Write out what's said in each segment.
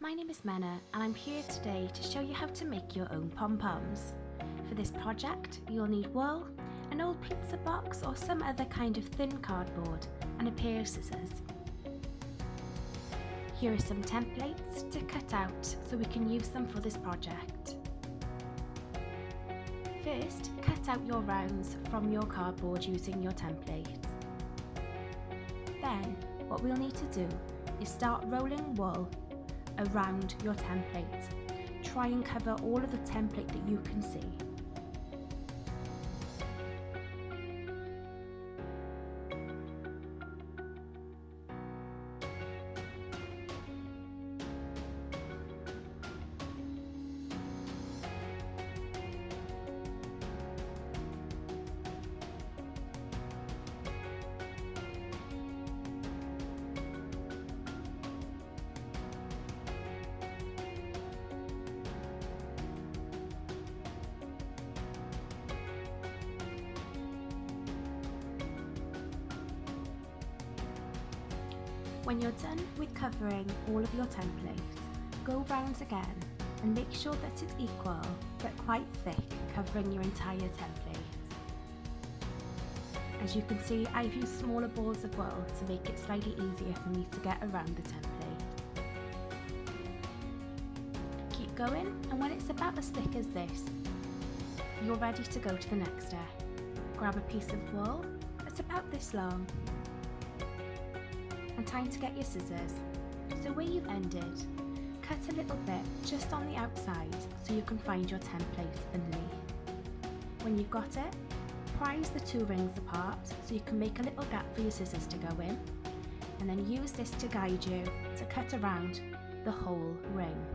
My name is Menna and I'm here today to show you how to make your own pom-poms. For this project you'll need wool, an old pizza box or some other kind of thin cardboard and a pair of scissors. Here are some templates to cut out so we can use them for this project. First, cut out your rounds from your cardboard using your template. Then, what we'll need to do is start rolling wool around your template. Try and cover all of the template that you can see. When you're done with covering all of your template, go round again and make sure that it's equal but quite thick, covering your entire template. As you can see, I've used smaller balls of wool to make it slightly easier for me to get around the template. Keep going, and when it's about as thick as this, you're ready to go to the next step. Grab a piece of wool that's about this long and time to get your scissors. So where you've ended, cut a little bit just on the outside so you can find your template underneath. When you've got it, prise the two rings apart so you can make a little gap for your scissors to go in, and then use this to guide you to cut around the whole ring.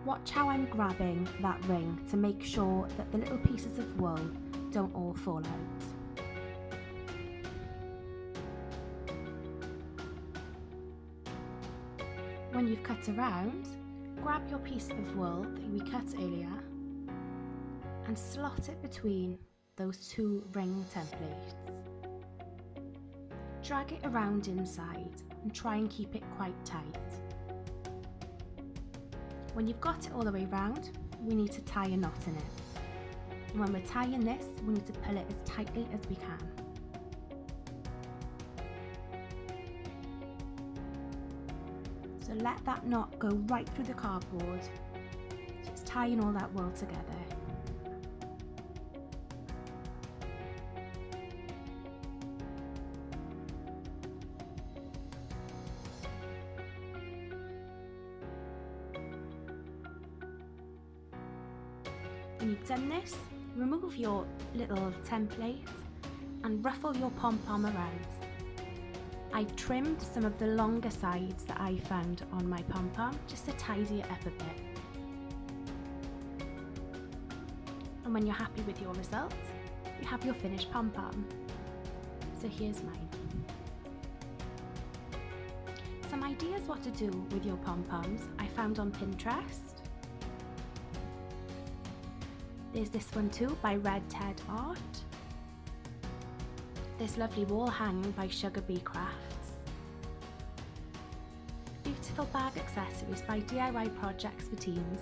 Watch how I'm grabbing that ring to make sure that the little pieces of wool don't all fall out. When you've cut around, grab your piece of wool that we cut earlier and slot it between those two ring templates. Drag it around inside and try and keep it quite tight. When you've got it all the way round, we need to tie a knot in it. And when we're tying this, we need to pull it as tightly as we can. So let that knot go right through the cardboard, just tying all that wool together. When you've done this, remove your little template and ruffle your pom-pom around. I've trimmed some of the longer sides that I found on my pom-pom just to tidy it up a bit. And when you're happy with your result, you have your finished pom-pom. So here's mine. Some ideas what to do with your pom-poms I found on Pinterest. There's this one too by Red Ted Art. This lovely wall hanging by Sugar Bee Crafts. Beautiful bag accessories by DIY Projects for Teens.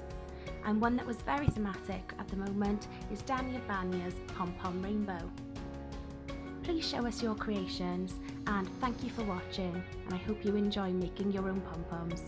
And one that was very thematic at the moment is Dania Banya's Pom Pom Rainbow. Please show us your creations and thank you for watching, and I hope you enjoy making your own pom-poms.